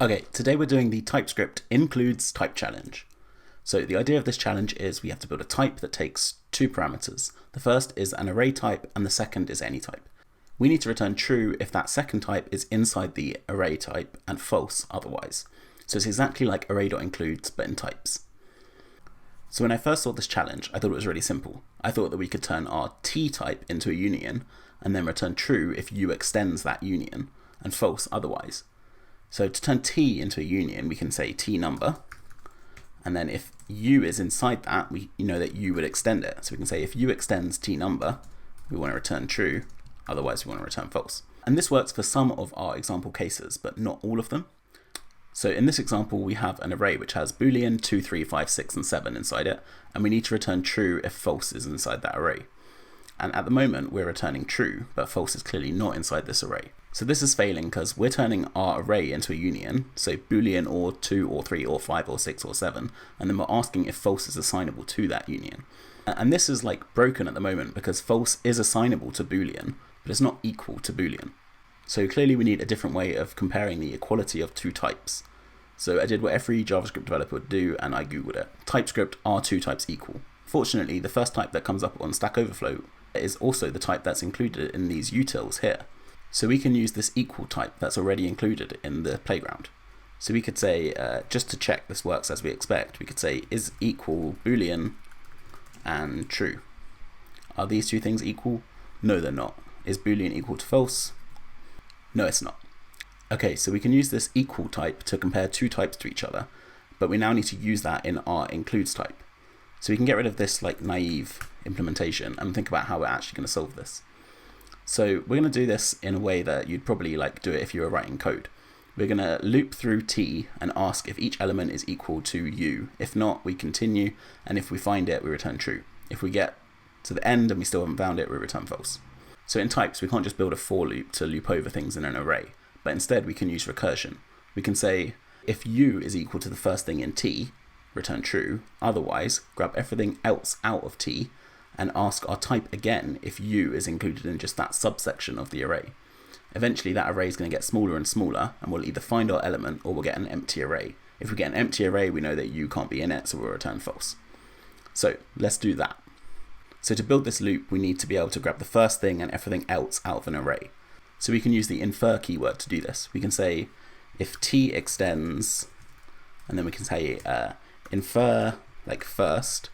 Okay, today we're doing the TypeScript includes type challenge. So the idea of this challenge is we have to build a type that takes two parameters. The first is an array type and the second is any type. We need to return true if that second type is inside the array type and false otherwise. So it's exactly like array.includes but in types. So when I first saw this challenge, I thought it was really simple. I thought that we could turn our T type into a union and then return true if U extends that union and false otherwise. So to turn T into a union, we can say T number, and then if U is inside that, we know that U would extend it. So we can say if U extends T number, we want to return true, otherwise we want to return false. And this works for some of our example cases, but not all of them. So in this example, we have an array which has Boolean 2, 3, 5, 6, and 7 inside it, and we need to return true if false is inside that array. And at the moment, we're returning true, but false is clearly not inside this array. So this is failing because we're turning our array into a union, so Boolean or 2 or 3 or 5 or 6 or 7, and then we're asking if false is assignable to that union. And this is like broken at the moment because false is assignable to Boolean, but it's not equal to Boolean. So clearly we need a different way of comparing the equality of two types. So I did what every JavaScript developer would do and I googled it. TypeScript are two types equal. Fortunately, the first type that comes up on Stack Overflow is also the type that's included in these utils here. So we can use this equal type that's already included in the playground. So we could say, just to check this works as we expect, we could say is equal Boolean and true. Are these two things equal? No, they're not. Is Boolean equal to false? No, it's not. Okay, so we can use this equal type to compare two types to each other, but we now need to use that in our includes type. So we can get rid of this like naive implementation and think about how we're actually going to solve this. So we're going to do this in a way that you'd probably like do it if you were writing code. We're going to loop through T and ask if each element is equal to U. If not, we continue, and if we find it, we return true. If we get to the end and we still haven't found it, we return false. So in types, we can't just build a for loop to loop over things in an array, but instead we can use recursion. We can say if U is equal to the first thing in T, return true. Otherwise, grab everything else out of T and ask our type again if U is included in just that subsection of the array. Eventually that array is going to get smaller and smaller and we'll either find our element or we'll get an empty array. If we get an empty array, we know that U can't be in it, so we'll return false. So let's do that. So to build this loop, we need to be able to grab the first thing and everything else out of an array. So we can use the infer keyword to do this. We can say if T extends, and then we can say infer like first,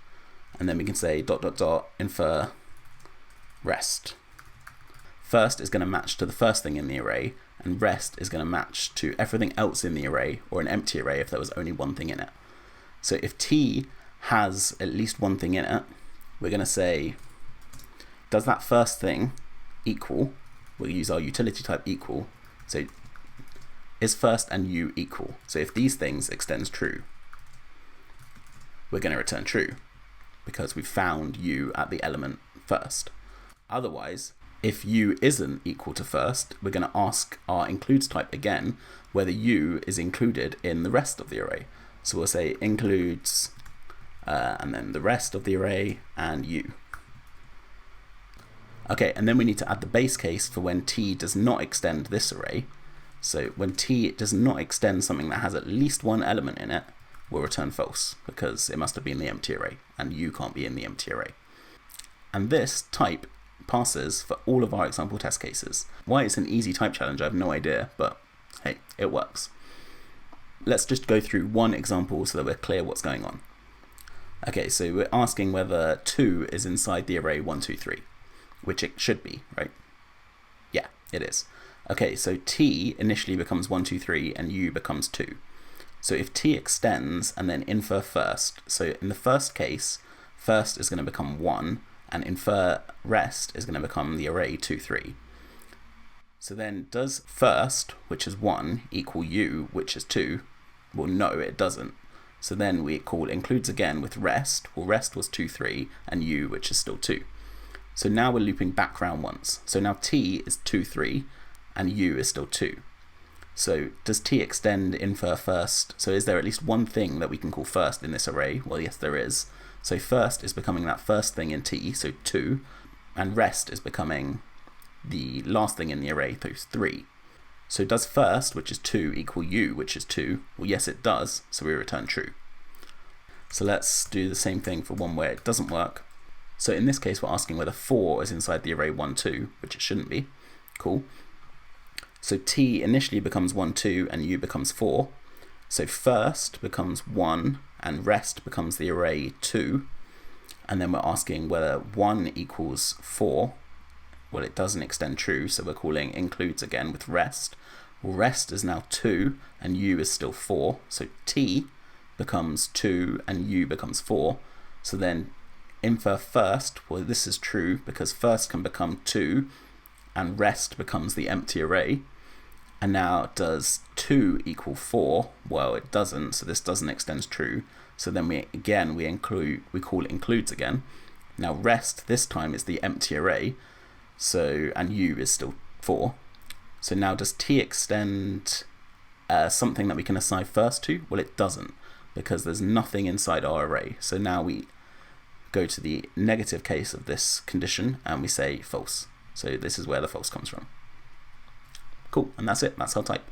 and then we can say ... infer rest. First is going to match to the first thing in the array, and rest is going to match to everything else in the array, or an empty array if there was only one thing in it. So if T has at least one thing in it, we're going to say, does that first thing equal? We'll use our utility type equal. So is first and U equal? So if these things extends true, we're going to return true because we found U at the element first. Otherwise, if U isn't equal to first, we're going to ask our includes type again whether U is included in the rest of the array. So we'll say includes and then the rest of the array and U. Okay, and then we need to add the base case for when T does not extend this array. So when T does not extend something that has at least one element in it, we'll return false because it must have been the empty array and U can't be in the empty array. And this type passes for all of our example test cases. Why it's an easy type challenge, I have no idea, but hey, it works. Let's just go through one example so that we're clear what's going on. Okay, so we're asking whether 2 is inside the array 1, 2, 3, which it should be, right? Yeah, it is. Okay, so T initially becomes 1, 2, 3, and U becomes 2. So if T extends and then infer first, so in the first case, first is going to become 1, and infer rest is going to become the array 2, 3. So then does first, which is 1, equal U, which is 2? Well, no, it doesn't. So then we call includes again with rest. Well, rest was 2, 3, and U, which is still 2. So now we're looping back round once. So now T is 2, 3, and U is still 2. So does T extend infer first? So is there at least one thing that we can call first in this array? Well, yes, there is. So first is becoming that first thing in T, so 2, and rest is becoming the last thing in the array, so 3. So does first, which is 2, equal u, which is 2? Well, yes, it does, so we return true. So let's do the same thing for one where it doesn't work. So in this case, we're asking whether 4 is inside the array 1, 2, which it shouldn't be. Cool. So t initially becomes 1, 2, and u becomes 4. So first becomes 1, and rest becomes the array 2. And then we're asking whether 1 equals 4. Well, it doesn't extend true, so we're calling includes again with rest. Well, rest is now 2, and u is still 4. So t becomes 2, and u becomes 4. So then infer first, well, this is true because first can become 2, and rest becomes the empty array. And now does 2 equal 4? Well, it doesn't, so this doesn't extend true. So then we call includes again. Now rest this time is the empty array, so and u is still 4. So now does t extend something that we can assign first to? Well, it doesn't, because there's nothing inside our array. So now we go to the negative case of this condition and we say false. So this is where the false comes from. Cool, and that's it. That's our type.